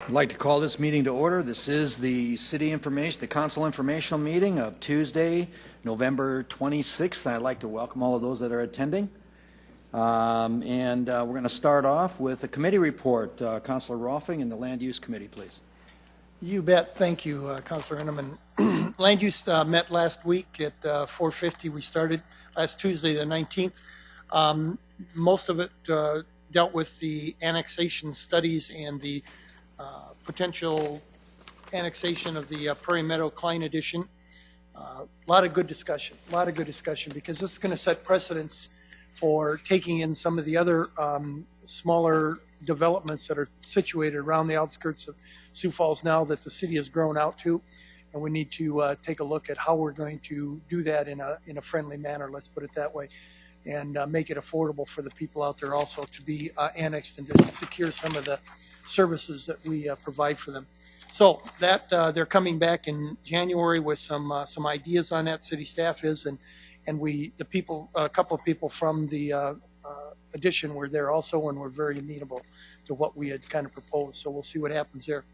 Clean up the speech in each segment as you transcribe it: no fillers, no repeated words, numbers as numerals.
I'd like to call this meeting to order. This is the council informational meeting of Tuesday, November 26th. I'd like to welcome all of those that are attending. We're going to start off with a committee report. Councilor Rolfing and the Land Use Committee, please. You bet. Thank you, Councilor Henneman. Land Use met last week at 4:50. We started last Tuesday, the 19th. Most of it dealt with the annexation studies and the potential annexation of the Prairie Meadow Klein Edition. A lot of good discussion, because this is going to set precedents for taking in some of the other smaller developments that are situated around the outskirts of Sioux Falls now that the city has grown out to. And we need to take a look at how we're going to do that in a friendly manner, let's put it that way, and make it affordable for the people out there also to be annexed and to secure some of the services that we provide for them. So that they're coming back in January with some ideas on that. City staff is, and a couple of people from the addition were there also, and were very amenable to what we had kind of proposed. So we'll see what happens there.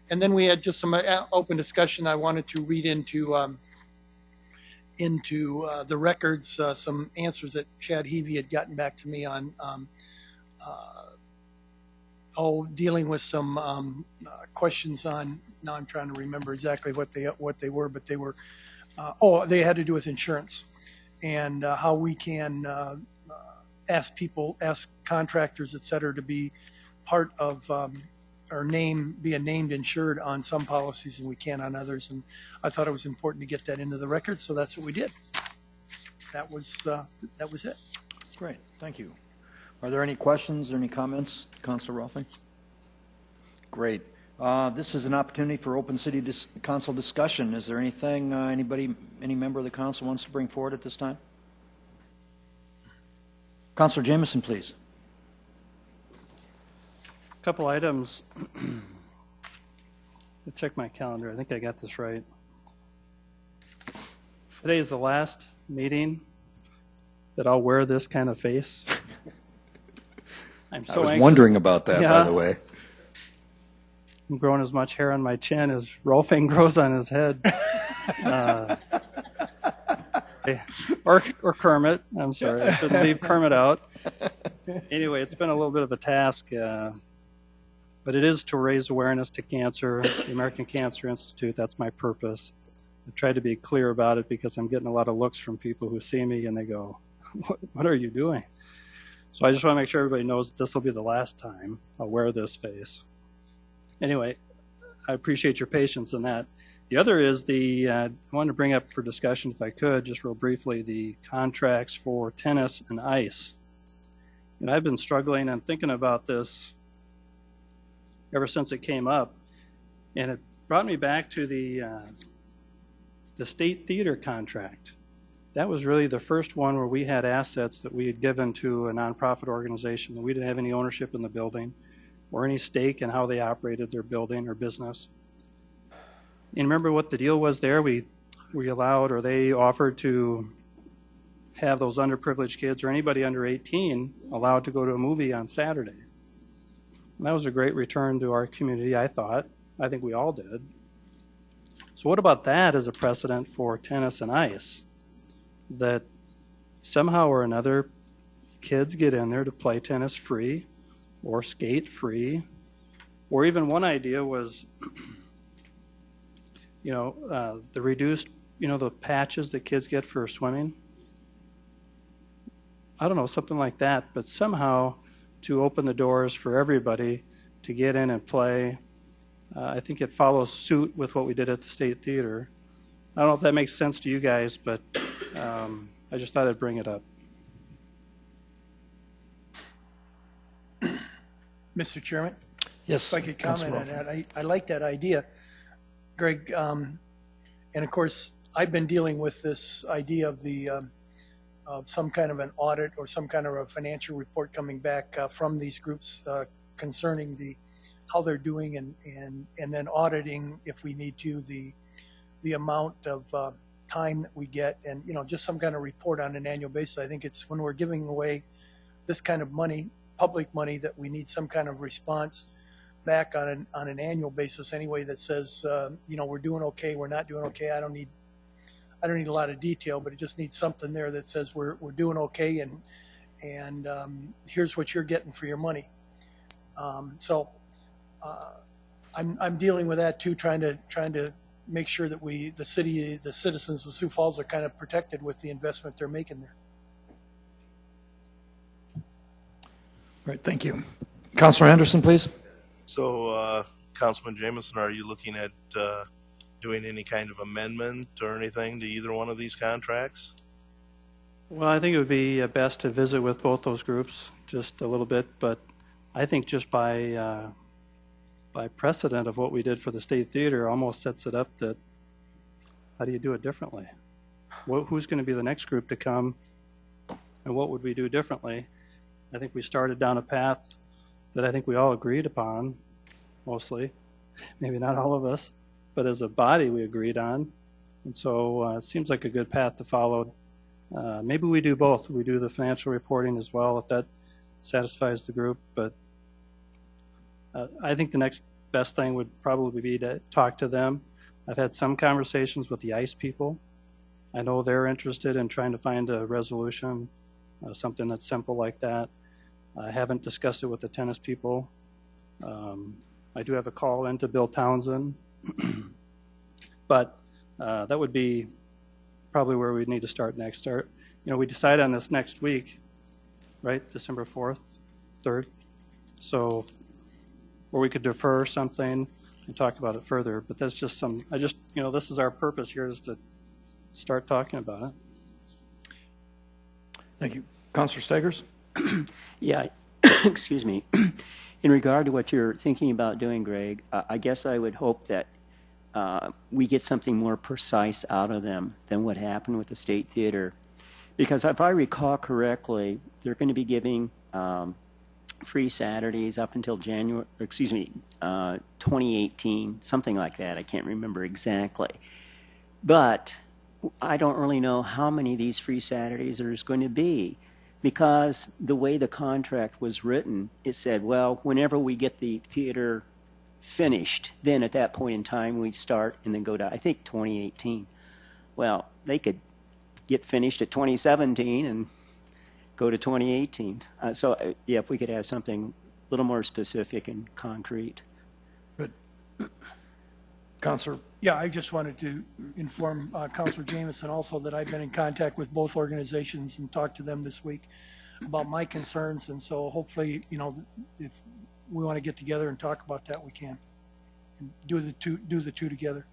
And then we had just some open discussion. I wanted to read into the records some answers that Chad Heavey had gotten back to me on dealing with some questions on. Now I'm trying to remember exactly what they were, but they were they had to do with insurance and how we can ask contractors, et cetera, to be part of be a named insured on some policies and we can on others. And I thought it was important to get that into the record, so that's what we did. That was it. Great, thank you. Are there any questions or any comments, Councilor Rolfing? Great. This is an opportunity for open city council discussion. Is there anything any member of the council wants to bring forward at this time? Councilor Jameson, please. A couple items. I'll check my calendar. I think I got this right. Today is the last meeting that I'll wear this kind of face. I was anxious. Wondering about that, by the way. I'm growing as much hair on my chin as Rolfing grows on his head. Or Kermit. I'm sorry. I shouldn't leave Kermit out. Anyway, it's been a little bit of a task, but it is to raise awareness to cancer, the American Cancer Institute. That's my purpose. I've tried to be clear about it because I'm getting a lot of looks from people who see me and they go, what are you doing? So I just want to make sure everybody knows that this will be the last time I'll wear this face. Anyway, I appreciate your patience in that. The other is I wanted to bring up for discussion, if I could, just real briefly, the contracts for tennis and ice. And I've been struggling and thinking about this ever since it came up. And it brought me back to the state theater contract. That was really the first one where we had assets that we had given to a nonprofit organization that we didn't have any ownership in the building or any stake in how they operated their building or business. And remember what the deal was there? We allowed, or they offered to have those underprivileged kids or anybody under 18 allowed to go to a movie on Saturday. And that was a great return to our community, I thought. I think we all did. So what about that as a precedent for tennis and ice? That somehow or another kids get in there to play tennis free or skate free, or even one idea was the reduced, the patches that kids get for swimming. I don't know, something like that, but somehow to open the doors for everybody to get in and play. I think it follows suit with what we did at the State Theater. I don't know if that makes sense to you guys, but I just thought I'd bring it up. Mr. Chairman? Yes. If I could comment on that. I like that idea, Greg. And of course, I've been dealing with this idea of some kind of an audit or some kind of a financial report coming back from these groups concerning how they're doing and then auditing, if we need to, the amount of time that we get, and just some kind of report on an annual basis. I think it's when we're giving away this kind of money, public money, that we need some kind of response back on an annual basis anyway that says, you know, we're doing okay, we're not doing okay. I don't need a lot of detail, but it just needs something there that says we're doing okay, and here's what you're getting for your money. So I'm dealing with that too, trying to make sure that the citizens of Sioux Falls are kind of protected with the investment they're making there. Right, thank you. Councilor Anderson, please. So, Councilman Jamison, are you looking at doing any kind of amendment or anything to either one of these contracts? Well, I think it would be best to visit with both those groups just a little bit, but I think just by precedent of what we did for the State Theater almost sets it up that how do you do it differently? Who's going to be the next group to come, and what would we do differently? I think we started down a path that I think we all agreed upon, mostly. Maybe not all of us, but as a body we agreed on. And so it seems like a good path to follow. Maybe we do both. We do the financial reporting as well, if that satisfies the group. But I think the next best thing would probably be to talk to them. I've had some conversations with the ICE people. I know they're interested in trying to find a resolution, something that's simple like that. I haven't discussed it with the tennis people. I do have a call into Bill Townsend, but that would be probably where we'd need to start next. We decide on this next week, right? December 4th, 3rd. So, or we could defer something and talk about it further. But that's just this is our purpose here, is to start talking about it. Thank you. Councilor Stegers? Yeah, excuse me. In regard to what you're thinking about doing, Greg, I guess I would hope that we get something more precise out of them than what happened with the State Theater. Because if I recall correctly, they're going to be giving free Saturdays up until 2018, something like that. I can't remember exactly. But I don't really know how many of these free Saturdays there's going to be, because the way the contract was written, it said, well, whenever we get the theater finished, then at that point in time we start and then go to, I think, 2018. Well, they could get finished at 2017 and go to 2018. So yeah, if we could have something a little more specific and concrete. But Councilor? Yeah, I just wanted to inform Councilor Jamison also that I've been in contact with both organizations and talked to them this week about my concerns, and so hopefully, if we want to get together and talk about that, we can, and do the two together.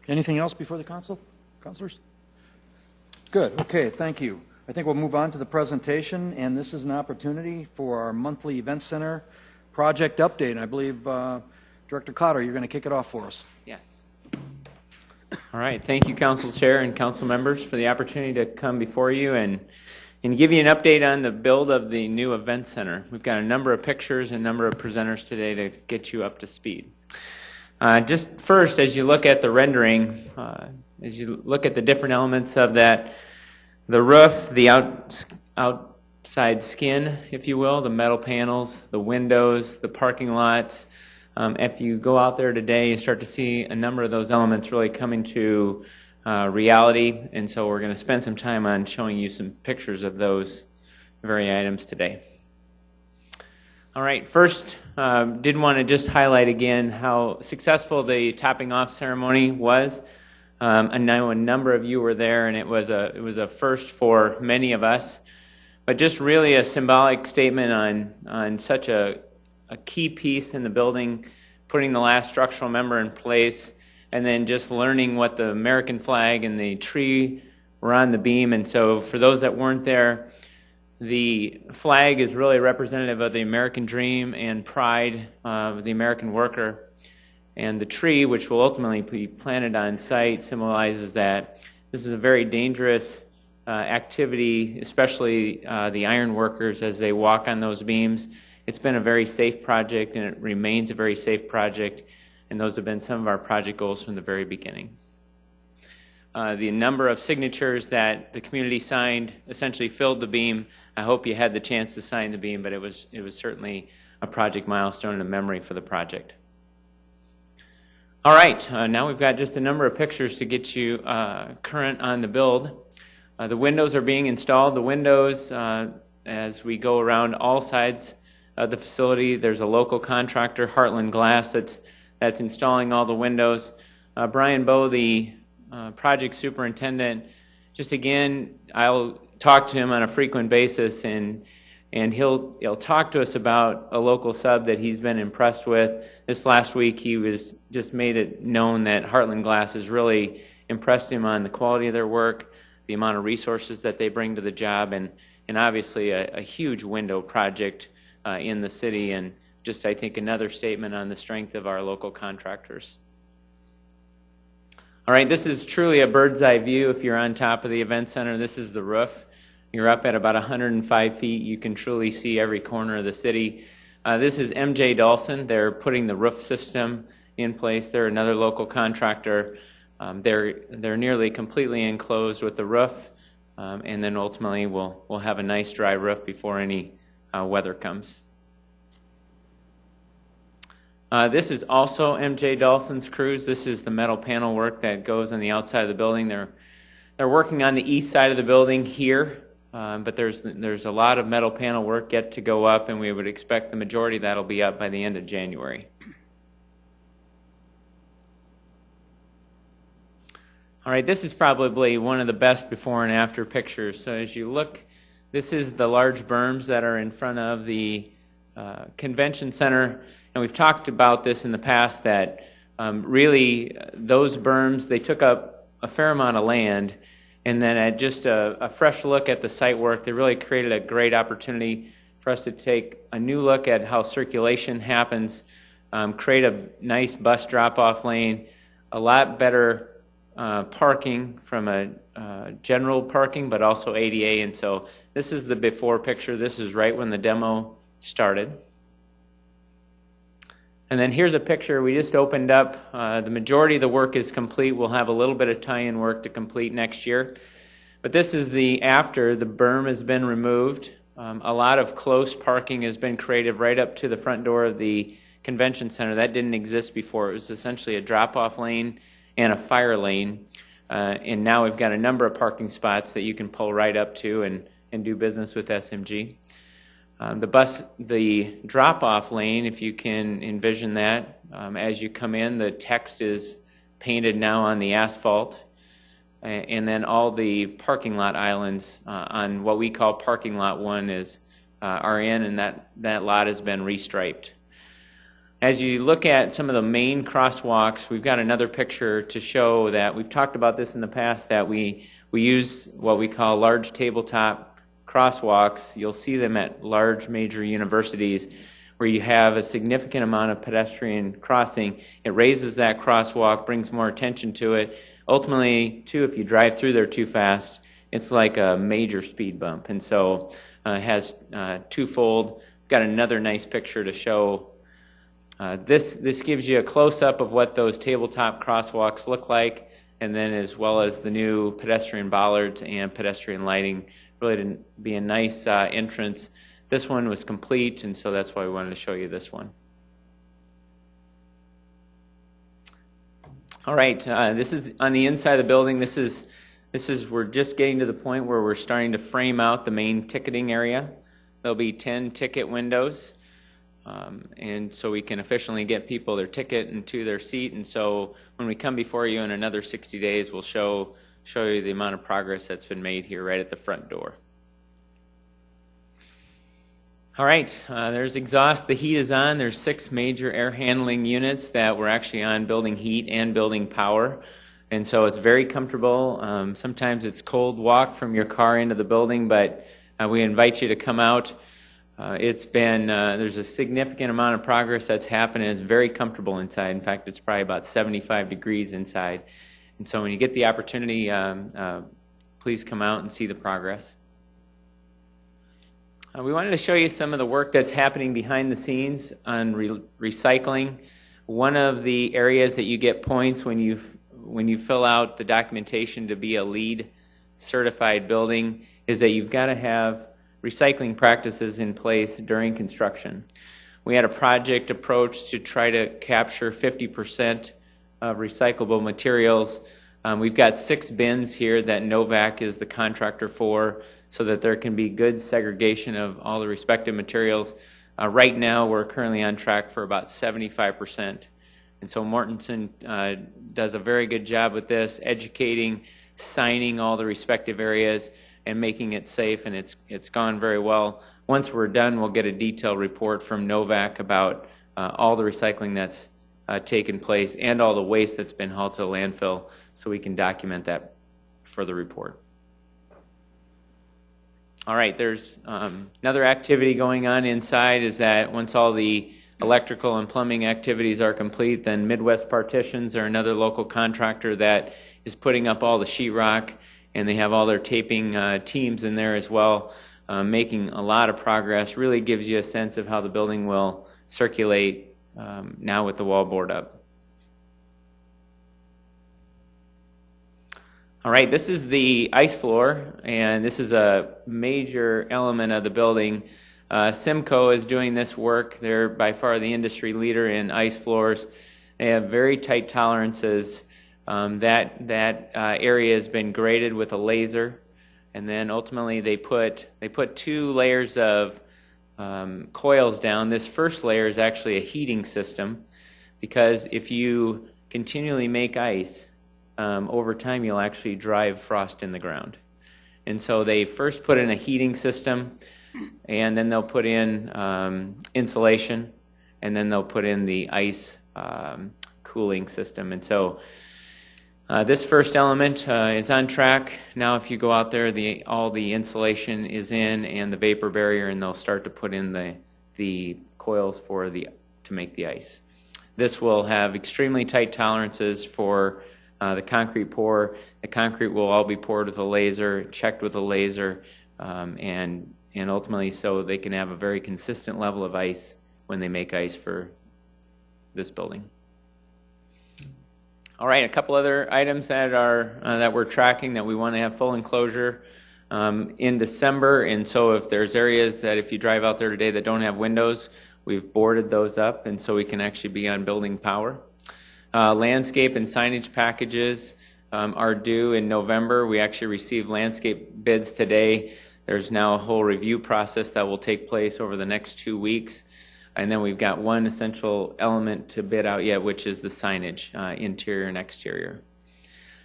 Anything else before the councilors? Good. Okay, thank you. I think we'll move on to the presentation, and this is an opportunity for our monthly event center project update. And I believe Director Cotter, you're going to kick it off for us. Yes. All right. Thank you, Council Chair and Council members, for the opportunity to come before you and give you an update on the build of the new event center. We've got a number of pictures and a number of presenters today to get you up to speed. Just first, as you look at the rendering, as you look at the different elements of that, the roof, the outside skin, if you will, the metal panels, the windows, the parking lots. If you go out there today, you start to see a number of those elements really coming to reality, and so we're going to spend some time on showing you some pictures of those very items today. All right, first, did want to just highlight again how successful the topping off ceremony was. I know a number of you were there, and it was a first for many of us, but just really a symbolic statement on such a key piece in the building, putting the last structural member in place, and then just learning what the American flag and the tree were on the beam. And so for those that weren't there, the flag is really representative of the American dream and pride of the American worker. And the tree, which will ultimately be planted on site, symbolizes that this is a very dangerous activity, especially the iron workers as they walk on those beams. It's been a very safe project, and it remains a very safe project, and those have been some of our project goals from the very beginning. The number of signatures that the community signed essentially filled the beam. I hope you had the chance to sign the beam, but it was certainly a project milestone and a memory for the project. All right, now we've got just a number of pictures to get you current on the build. The windows are being installed. The windows, as we go around all sides of the facility, there's a local contractor, Heartland Glass, that's installing all the windows. Brian Bowe, the project superintendent, just again, I'll talk to him on a frequent basis, and he'll talk to us about a local sub that he's been impressed with. This last week, he was just made it known that Heartland Glass has really impressed him on the quality of their work, the amount of resources that they bring to the job, and obviously a huge window project in the city, and just, I think, another statement on the strength of our local contractors. All right, this is truly a bird's eye view. If you're on top of the event center, this is the roof. You're up at about 105 feet. You can truly see every corner of the city. This is MJ Dawson. They're putting the roof system in place. They're another local contractor. They're nearly completely enclosed with the roof, and then ultimately we'll have a nice dry roof before any weather comes. This is also MJ Dawson's crews. This is the metal panel work that goes on the outside of the building. They're working on the east side of the building here, but there's a lot of metal panel work yet to go up, and we would expect the majority of that will be up by the end of January. All right, this is probably one of the best before and after pictures. So as you look, this is the large berms that are in front of the convention center. And we've talked about this in the past, that really those berms, they took up a fair amount of land, and then at just a fresh look at the site work, they really created a great opportunity for us to take a new look at how circulation happens, create a nice bus drop-off lane, a lot better parking from a general parking, but also ADA. And so this is the before picture. This is right when the demo started. And then here's a picture we just opened up. The majority of the work is complete. We'll have a little bit of tie-in work to complete next year. But this is the after. The berm has been removed. A lot of close parking has been created right up to the front door of the convention center. That didn't exist before. It was essentially a drop-off lane and a fire lane. And now we've got a number of parking spots that you can pull right up to and do business with SMG. The drop-off lane, if you can envision that, as you come in, the text is painted now on the asphalt, and then all the parking lot islands on what we call parking lot 1 are in, and that lot has been restriped. As you look at some of the main crosswalks, we've got another picture to show that we've talked about this in the past, that we use what we call large tabletop crosswalks. You'll see them at large major universities where you have a significant amount of pedestrian crossing. It raises that crosswalk, brings more attention to it. Ultimately, too, if you drive through there too fast, it's like a major speed bump. And so it has twofold. Got another nice picture to show. This gives you a close-up of what those tabletop crosswalks look like, and then as well as the new pedestrian bollards and pedestrian lighting. Really to be a nice entrance. This one was complete, and so that's why we wanted to show you this one. All right, this is on the inside of the building. This is we're just getting to the point where we're starting to frame out the main ticketing area. There'll be 10 ticket windows, and so we can efficiently get people their ticket and to their seat. And so when we come before you in another 60 days, we'll show you the amount of progress that's been made here right at the front door. All right, there's exhaust. The heat is on. There's 6 major air handling units that we're actually on, building heat and building power. And so it's very comfortable. Sometimes it's cold walk from your car into the building, but we invite you to come out. It's been, there's a significant amount of progress that's happened, and it's very comfortable inside. In fact, it's probably about 75 degrees inside. And so when you get the opportunity, please come out and see the progress. We wanted to show you some of the work that's happening behind the scenes on recycling. One of the areas that you get points when you fill out the documentation to be a LEED certified building is that you've got to have recycling practices in place during construction. We had a project approach to try to capture 50% of recyclable materials. We've got 6 bins here that Novak is the contractor for, so that there can be good segregation of all the respective materials. Right now, we're currently on track for about 75%. And so Mortensen does a very good job with this, educating, signing all the respective areas, and making it safe, and it's gone very well. Once we're done, we'll get a detailed report from Novak about all the recycling that's taken place and all the waste that's been hauled to the landfill, so we can document that for the report. All right, there's another activity going on inside is that once all the electrical and plumbing activities are complete, then Midwest Partitions are another local contractor that is putting up all the sheetrock, and they have all their taping teams in there as well, making a lot of progress. Really gives you a sense of how the building will circulate now with the wallboard up. All right, this is the ice floor, and this is a major element of the building. Simcoe is doing this work. They're by far the industry leader in ice floors. They have very tight tolerances. That area has been graded with a laser, and then ultimately they put 2 layers of coils down. This first layer is actually a heating system, because if you continually make ice, over time you'll actually drive frost in the ground. And so they first put in a heating system, and then they'll put in insulation, and then they'll put in the ice cooling system. And so this first element is on track. Now if you go out there, all the insulation is in and the vapor barrier, and they'll start to put in the coils to make the ice. This will have extremely tight tolerances for the concrete pour. The concrete will all be poured with a laser, checked with a laser, and ultimately so they can have a very consistent level of ice when they make ice for this building. All right, a couple other items that we're tracking that we want to have full enclosure in December. And so if there's areas that if you drive out there today that don't have windows, we've boarded those up, and so we can actually be on building power. Landscape and signage packages are due in November. We actually received landscape bids today. There's now a whole review process that will take place over the next 2 weeks. And then we've got one essential element to bid out yet, which is the signage, interior and exterior.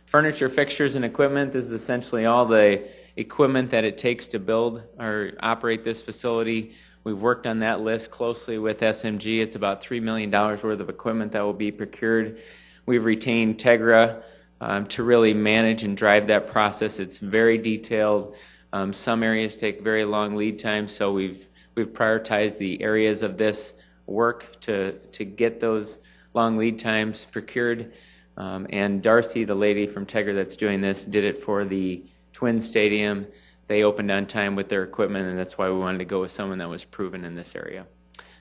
Furniture, fixtures, and equipment. This is essentially all the equipment that it takes to build or operate this facility. We've worked on that list closely with SMG. It's about $3 million worth of equipment that will be procured. We've retained Tegra to really manage and drive that process. It's very detailed. Some areas take very long lead times, so we've prioritized the areas of this work to get those long lead times procured. And Darcy, the lady from Tegra that's doing this, did it for the Twin Stadium. They opened on time with their equipment, and that's why we wanted to go with someone that was proven in this area.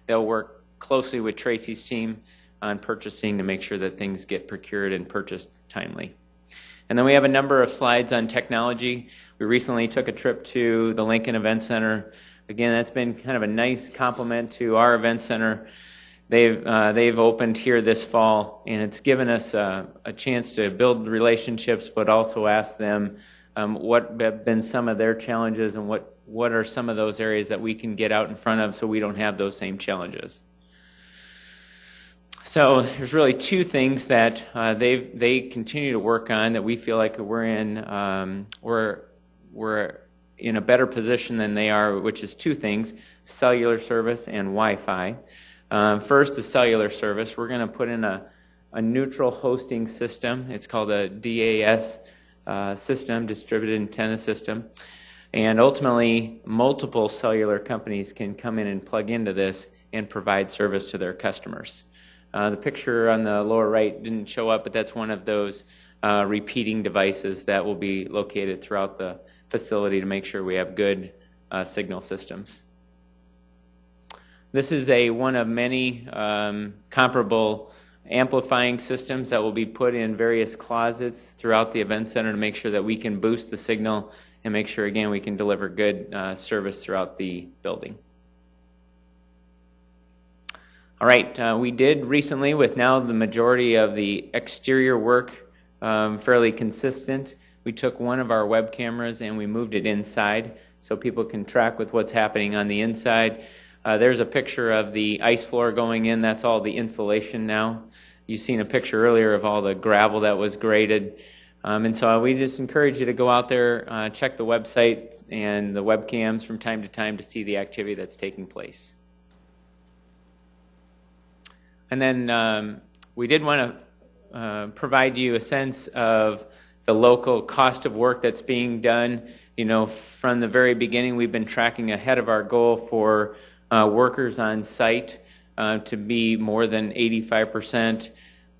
They'll work closely with Tracy's team on purchasing to make sure that things get procured and purchased timely. And then we have a number of slides on technology. We recently took a trip to the Lincoln Event Center. Again, that's been kind of a nice complement to our event center. They've opened here this fall, and it's given us a chance to build relationships, but also ask them what have been some of their challenges and what are some of those areas that we can get out in front of so we don't have those same challenges. So there's really 2 things that they continue to work on that we feel like we're in a better position than they are, which is 2 things: cellular service and Wi-Fi. First, the cellular service. We're going to put in a neutral hosting system. It's called a DAS system, distributed antenna system. And ultimately, multiple cellular companies can come in and plug into this and provide service to their customers. The picture on the lower right didn't show up, but that's one of those repeating devices that will be located throughout the facility to make sure we have good signal systems. This is one of many comparable amplifying systems that will be put in various closets throughout the event center to make sure that we can boost the signal and make sure, again, we can deliver good service throughout the building. All right, we did recently, with now the majority of the exterior work fairly consistent, we took one of our web cameras and we moved it inside so people can track with what's happening on the inside. There's a picture of the ice floor going in. That's all the insulation now. You've seen a picture earlier of all the gravel that was graded. And so we just encourage you to go out there, check the website and the webcams from time to time to see the activity that's taking place. And then we did want to provide you a sense of the local cost of work that's being done. You know, from the very beginning, we've been tracking ahead of our goal for workers on site to be more than 85%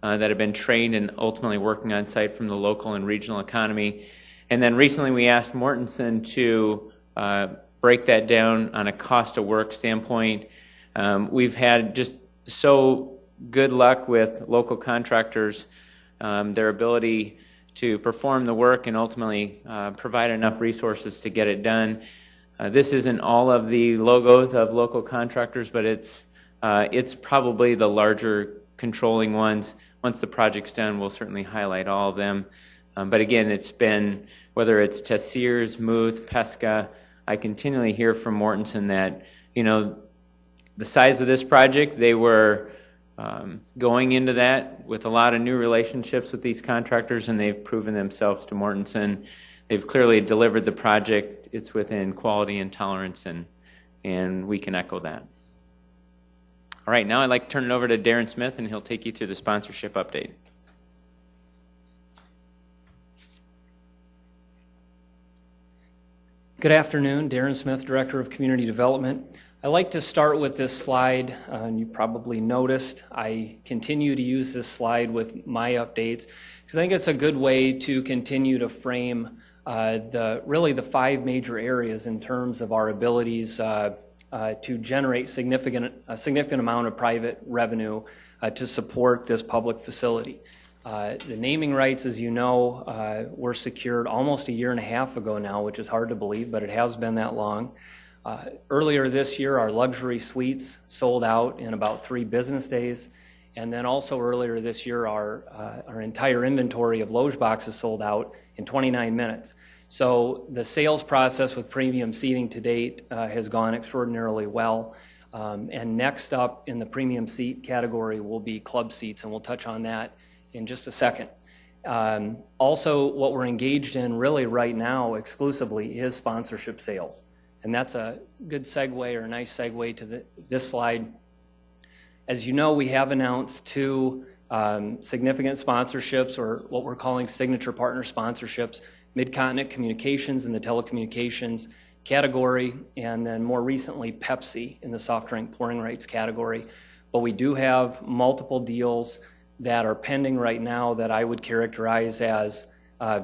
that have been trained and ultimately working on site from the local and regional economy. And then recently we asked Mortensen to break that down on a cost of work standpoint. We've had just so good luck with local contractors, their ability to perform the work and ultimately provide enough resources to get it done. This isn't all of the logos of local contractors, but it's probably the larger controlling ones. Once the project's done, we'll certainly highlight all of them. But again, it's been, whether it's Tessiers, Muth, Pesca, I continually hear from Mortensen that, you know, the size of this project, they were going into that with a lot of new relationships with these contractors, and they've proven themselves to Mortensen. They've clearly delivered the project. It's within quality and tolerance, and we can echo that. All right, now I'd like to turn it over to Darren Smith, and he'll take you through the sponsorship update. Good afternoon, Darren Smith, Director of Community Development. I like to start with this slide, and you probably noticed I continue to use this slide with my updates because I think it's a good way to continue to frame really the five major areas in terms of our abilities to generate a significant amount of private revenue to support this public facility. The naming rights, as you know, were secured almost a year and a half ago now, which is hard to believe, but it has been that long. Earlier this year, our luxury suites sold out in about 3 business days. And then also earlier this year, our entire inventory of loge boxes sold out in 29 minutes. So the sales process with premium seating to date has gone extraordinarily well. And next up in the premium seat category will be club seats, and we'll touch on that in just a second. Also, what we're engaged in really right now exclusively is sponsorship sales. And that's a good segue or a nice segue to this slide. As you know, we have announced 2 significant sponsorships, or what we're calling signature partner sponsorships, Mid-Continent Communications in the telecommunications category, and then more recently Pepsi in the soft drink pouring rights category. But we do have multiple deals that are pending right now that I would characterize as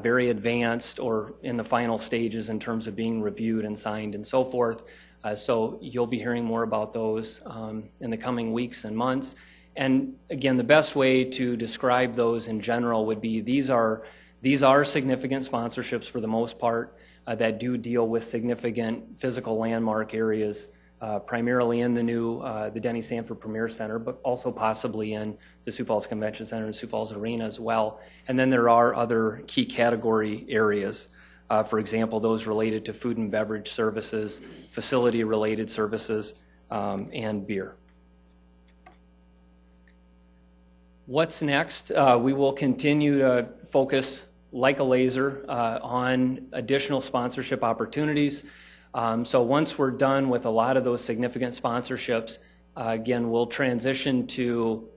very advanced or in the final stages in terms of being reviewed and signed and so forth. So you'll be hearing more about those in the coming weeks and months. And again, the best way to describe those in general would be these are significant sponsorships for the most part that do deal with significant physical landmark areas, primarily in the new the Denny Sanford Premier Center, but also possibly in the Sioux Falls Convention Center and Sioux Falls Arena as well. And then there are other key category areas, for example, those related to food and beverage services, facility-related services, and beer. What's next? We will continue to focus like a laser on additional sponsorship opportunities. So once we're done with a lot of those significant sponsorships, again, we'll transition to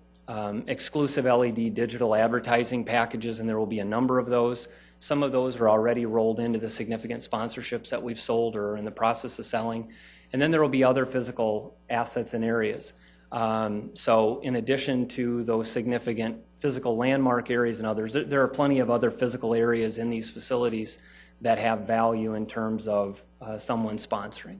exclusive LED digital advertising packages, and there will be a number of those. Some of those are already rolled into the significant sponsorships that we've sold or are in the process of selling. And then there will be other physical assets and areas. So in addition to those significant physical landmark areas and others, there are plenty of other physical areas in these facilities that have value in terms of someone sponsoring.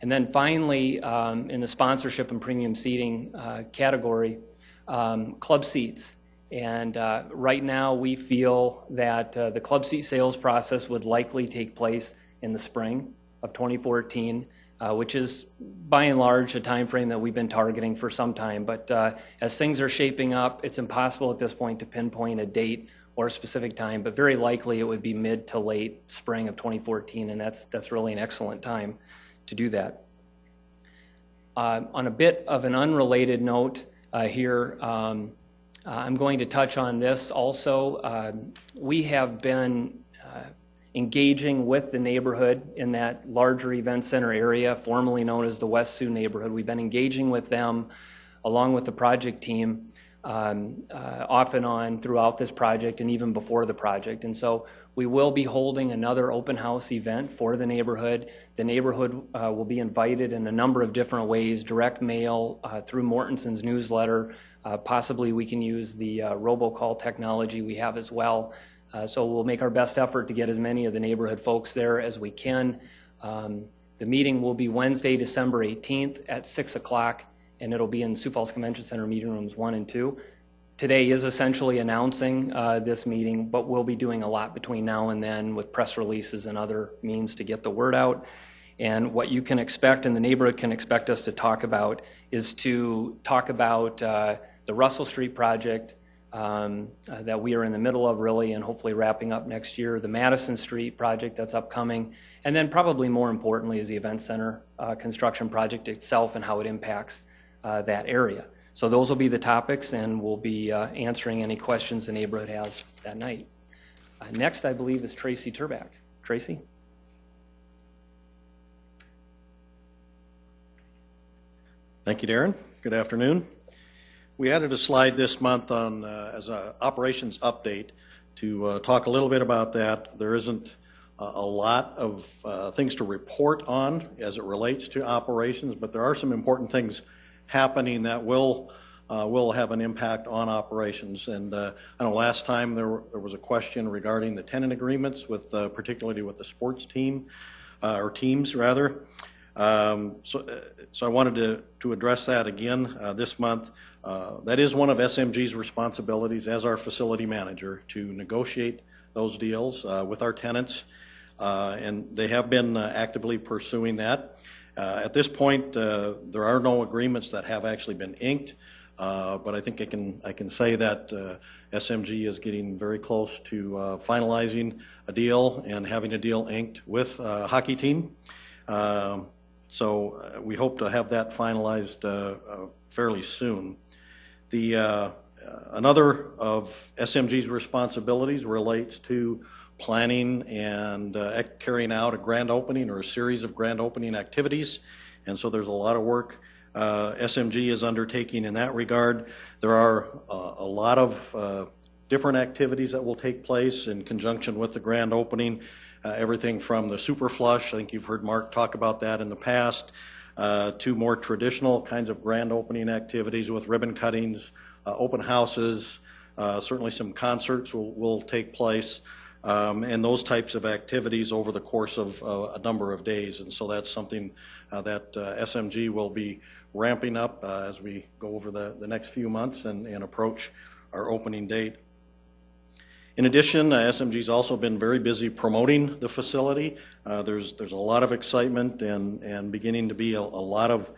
And then finally, in the sponsorship and premium seating category, club seats. And right now we feel that the club seat sales process would likely take place in the spring of 2014. which is by and large a time frame that we've been targeting for some time. But as things are shaping up, it's impossible at this point to pinpoint a date or a specific time, but very likely it would be mid to late spring of 2014, and that's really an excellent time to do that. On a bit of an unrelated note here, I'm going to touch on this also. We have been engaging with the neighborhood in that larger event center area, formerly known as the West Sioux neighborhood. We've been engaging with them along with the project team off and on throughout this project and even before the project. And so we will be holding another open house event for the neighborhood. The neighborhood will be invited in a number of different ways: direct mail, through Mortenson's newsletter. Possibly we can use the robocall technology we have as well. So we'll make our best effort to get as many of the neighborhood folks there as we can. The meeting will be Wednesday, December 18th at 6 o'clock, and it'll be in Sioux Falls Convention Center meeting rooms 1 and 2. Today is essentially announcing this meeting, but we'll be doing a lot between now and then with press releases and other means to get the word out. And what you can expect and the neighborhood can expect us to talk about is to talk about the Russell Street project that we are in the middle of really and hopefully wrapping up next year, the Madison Street project that's upcoming, and then probably more importantly is the event center construction project itself and how it impacts that area. So those will be the topics, and we'll be answering any questions the neighborhood has that night. Next, I believe, is Tracy Turbach. Tracy? Thank you, Darren. Good afternoon. We added a slide this month on as an operations update to talk a little bit about that. There isn't a lot of things to report on as it relates to operations, but there are some important things happening that will have an impact on operations. And I know last time there was a question regarding the tenant agreements with particularly with the sports team or teams rather. So I wanted to address that again this month. That is one of SMG's responsibilities as our facility manager to negotiate those deals with our tenants, and they have been actively pursuing that. At this point, there are no agreements that have actually been inked, but I think I can say that SMG is getting very close to finalizing a deal and having a deal inked with a hockey team. So we hope to have that finalized fairly soon. Another of SMG's responsibilities relates to planning and carrying out a grand opening or a series of grand opening activities. And so there's a lot of work SMG is undertaking in that regard. There are a lot of different activities that will take place in conjunction with the grand opening. Everything from the super flush, I think you've heard Mark talk about that in the past, to more traditional kinds of grand opening activities with ribbon cuttings, open houses, certainly some concerts will take place, and those types of activities over the course of a number of days. And so that's something that SMG will be ramping up as we go over the next few months and approach our opening date. In addition, SMG's also been very busy promoting the facility. There's a lot of excitement and beginning to be a lot of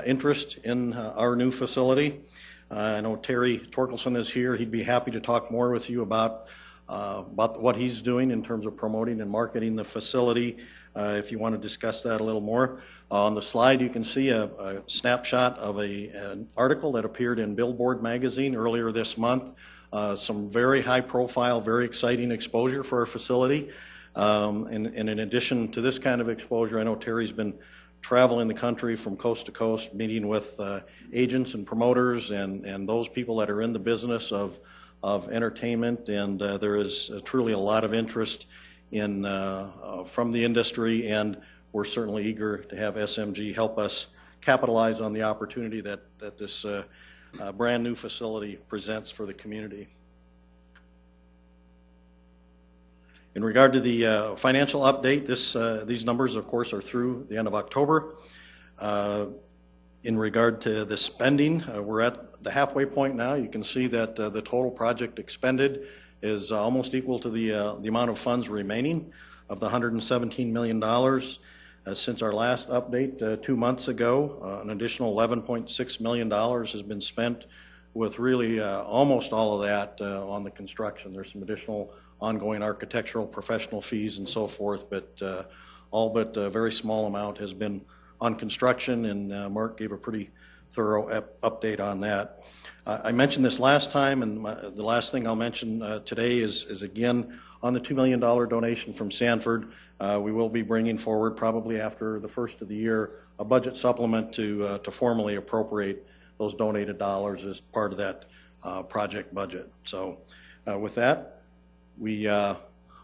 interest in our new facility. I know Terry Torkelson is here. He'd be happy to talk more with you about what he's doing in terms of promoting and marketing the facility, if you want to discuss that a little more. On the slide, you can see a snapshot of an article that appeared in Billboard magazine earlier this month. Some very high profile, very exciting exposure for our facility. And in addition to this kind of exposure, I know Terry's been traveling the country from coast to coast, meeting with agents and promoters and those people that are in the business of entertainment. And there is truly a lot of interest in from the industry, and we're certainly eager to have SMG help us capitalize on the opportunity that this brand new facility presents for the community. In regard to the financial update, these numbers, of course, are through the end of October. In regard to the spending, we're at the halfway point now. You can see that the total project expended is almost equal to the amount of funds remaining of the $117 million. Since our last update 2 months ago, an additional $11.6 million has been spent, with really almost all of that on the construction. There's some additional ongoing architectural professional fees and so forth, but all but a very small amount has been on construction, and Mark gave a pretty thorough update on that. I mentioned this last time, and the last thing I'll mention today is again on the $2 million donation from Sanford. We will be bringing forward, probably after the first of the year, a budget supplement to formally appropriate those donated dollars as part of that project budget. So with that, we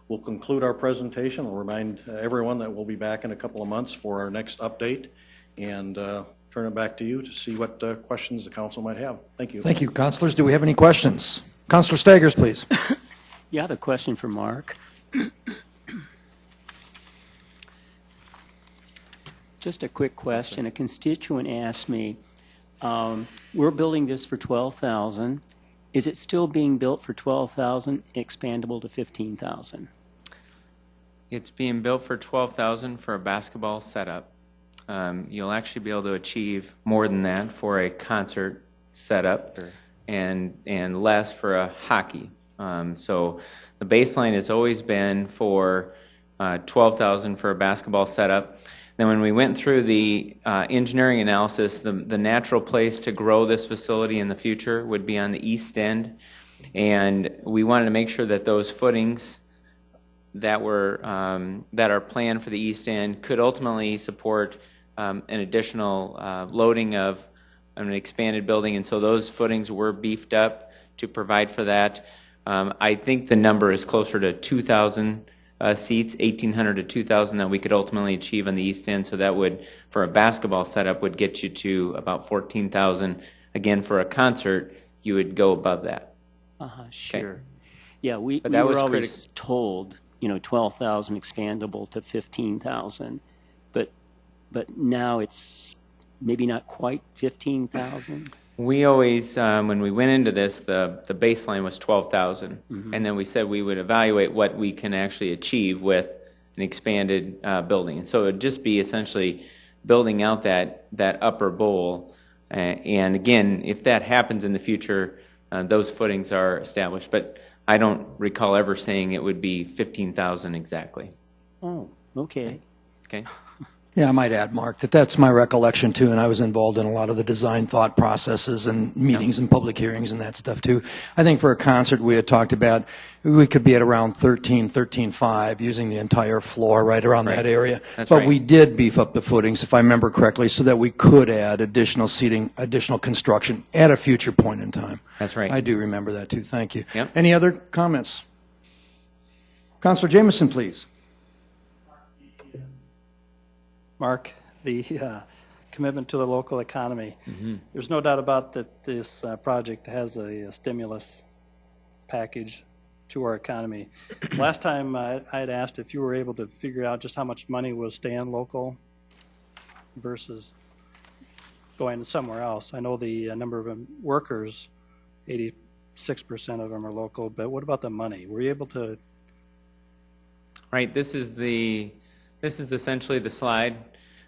will conclude our presentation. I'll remind everyone that we'll be back in a couple of months for our next update, and turn it back to you to see what questions the council might have. Thank you. Thank you. Councilors, do we have any questions? Councilor Staggers, please. You have a question for Mark. Just a quick question. A constituent asked me, we're building this for $12,000. Is it still being built for $12,000, expandable to $15,000? It's being built for $12,000 for a basketball setup. You'll actually be able to achieve more than that for a concert setup, and less for a hockey. So the baseline has always been for $12,000 for a basketball setup. Then when we went through the engineering analysis, the natural place to grow this facility in the future would be on the east end, and we wanted to make sure that those footings that are planned for the east end could ultimately support an additional loading of an expanded building, and so those footings were beefed up to provide for that. I think the number is closer to 2,000 seats, 1,800 to 2,000 that we could ultimately achieve on the east end. So that would, for a basketball setup, would get you to about 14,000. Again, for a concert, you would go above that. Sure. Okay. Yeah, we were always told, 12,000 expandable to 15,000, but now it's maybe not quite 15,000. We always, when we went into this, the baseline was 12,000, and then we said we would evaluate what we can actually achieve with an expanded building. And so it would just be essentially building out that upper bowl. And again, if that happens in the future, those footings are established. But I don't recall ever saying it would be 15,000 exactly. Oh, okay. Okay. Yeah, I might add, Mark, that's my recollection too, and I was involved in a lot of the design thought processes and meetings and public hearings and that stuff too. I think for a concert we had talked about, we could be at around 13.5 using the entire floor right around that area. That's but right. we did beef up the footings, if I remember correctly, so that we could add additional seating, additional construction at a future point in time. That's right. I do remember that too. Thank you. Yep. Any other comments? Councilor Jameson, please. Mark, the commitment to the local economy. There's no doubt about that this project has a stimulus package to our economy. Last time I had asked if you were able to figure out just how much money was staying local versus going somewhere else. I know the number of workers, 86% of them are local, but what about the money? Were you able to? Right, this is essentially the slide.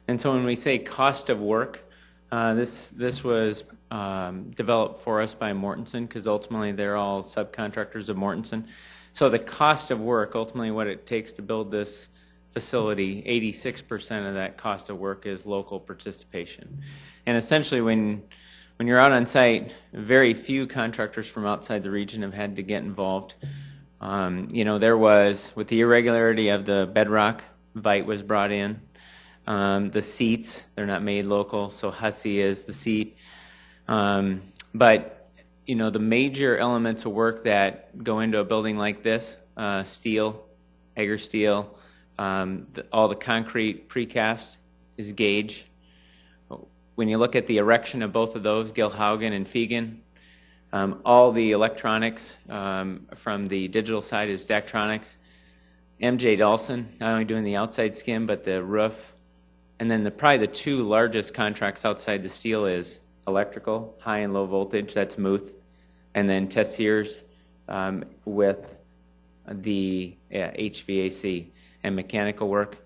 And so when we say cost of work, this was developed for us by Mortensen, because ultimately they're all subcontractors of Mortensen. So the cost of work, ultimately what it takes to build this facility, 86% of that cost of work is local participation. And essentially when you're out on site, very few contractors from outside the region have had to get involved. There was, with the irregularity of the bedrock, Vite was brought in. The seats, they're not made local, so Hussey is the seat. But, the major elements of work that go into a building like this, steel, Hager steel, all the concrete precast is gauge. When you look at the erection of both of those, Gilhaugen and Fegan, all the electronics from the digital side is Daktronics. MJ Dawson, not only doing the outside skin, but the roof. And then probably the two largest contracts outside the steel is electrical, high and low voltage, that's Muth. And then Tessiers with the HVAC and mechanical work.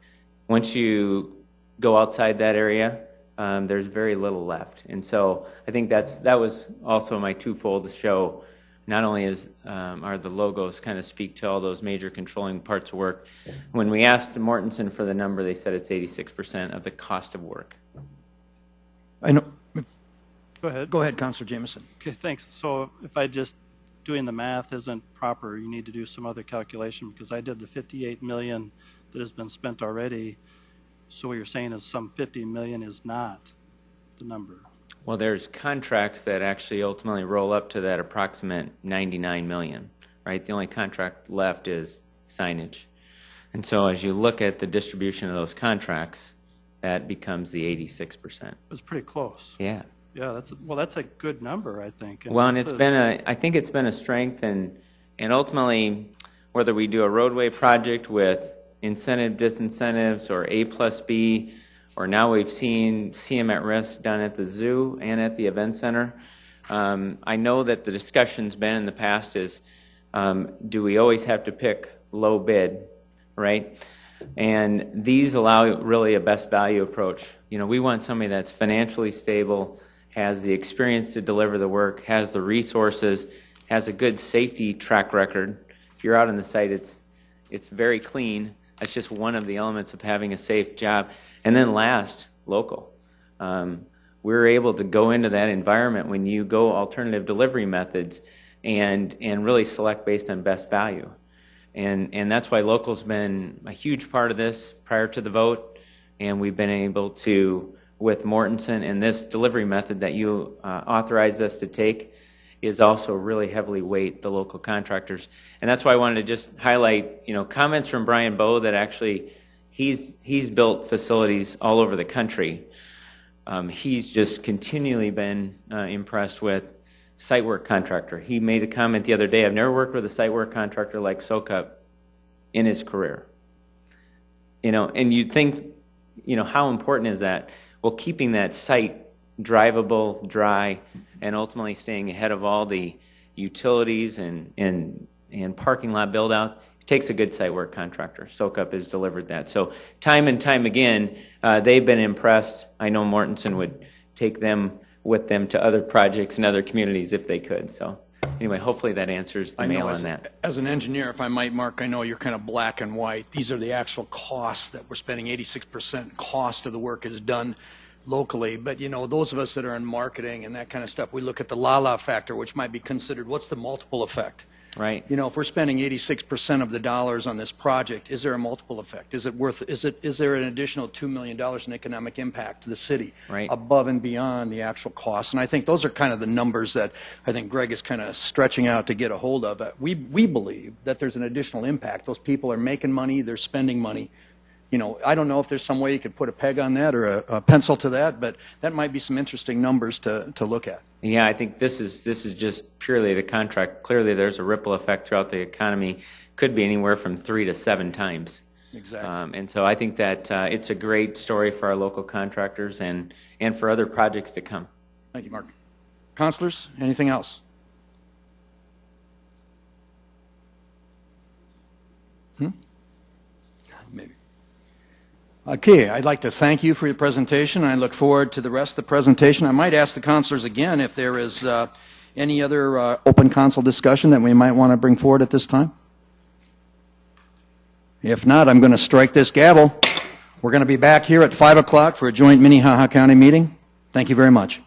Once you go outside that area, there's very little left. And so I think that was also my twofold to show not only are the logos kind of speak to all those major controlling parts of work. When we asked Mortensen for the number, they said it's 86% of the cost of work. I know. Go ahead. Go ahead, Councilor Jameson. Okay, thanks. So if I just doing the math isn't proper, you need to do some other calculation, because I did the 58 million that has been spent already. So what you're saying is some 50 million is not the number. Well, there's contracts that actually ultimately roll up to that approximate 99 million, right? The only contract left is signage. And so as you look at the distribution of those contracts, that becomes the 86%. It was pretty close. Yeah. Yeah, that's a good number, I think. Well, and I think it's been a strength, and ultimately, whether we do a roadway project with incentive disincentives or A plus B, or now we've seen CM at risk done at the zoo and at the event center. I know that the discussion's been in the past is, do we always have to pick low bid, right? And these allow really a best value approach. You know, we want somebody that's financially stable, has the experience to deliver the work, has the resources, has a good safety track record. If you're out on the site, it's very clean. That's just one of the elements of having a safe job. And then last, local. We're able to go into that environment when you go alternative delivery methods and really select based on best value. And that's why local's been a huge part of this prior to the vote, and we've been able to, with Mortensen and this delivery method that you authorized us to take, is also really heavily weight the local contractors. And that's why I wanted to just highlight, comments from Brian Bowe that actually he's built facilities all over the country. He's just continually been impressed with site work contractor. He made a comment the other day, I've never worked with a site work contractor like SoCup in his career. And you'd think, how important is that? Well, keeping that site drivable, dry, and ultimately staying ahead of all the utilities and parking lot build-out, it takes a good site work contractor. SoCup has delivered that. So time and time again, they've been impressed. I know Mortensen would take them with them to other projects and other communities if they could. So anyway, hopefully that answers the mail on that. As an engineer, if I might, Mark, I know you're kind of black and white. These are the actual costs that we're spending. 86% cost of the work is done locally. But, those of us that are in marketing and that kind of stuff, we look at the la-la factor, which might be considered, what's the multiple effect? Right. If we're spending 86% of the dollars on this project, is there a multiple effect? Is there an additional $2 million in economic impact to the city above and beyond the actual cost? And I think those are kind of the numbers that I think Greg is kind of stretching out to get a hold of. We believe that there's an additional impact. Those people are making money, they're spending money. I don't know if there's some way you could put a peg on that or a pencil to that, but that might be some interesting numbers to look at. Yeah, I think this is just purely the contract. Clearly, there's a ripple effect throughout the economy. Could be anywhere from 3 to 7 times. Exactly. And so I think that it's a great story for our local contractors and for other projects to come. Thank you, Mark. Councilors, anything else? Maybe. Okay, I'd like to thank you for your presentation, and I look forward to the rest of the presentation. I might ask the councilors again if there is any other open council discussion that we might want to bring forward at this time. If not, I'm going to strike this gavel. We're going to be back here at 5 o'clock for a joint Minnehaha County meeting. Thank you very much.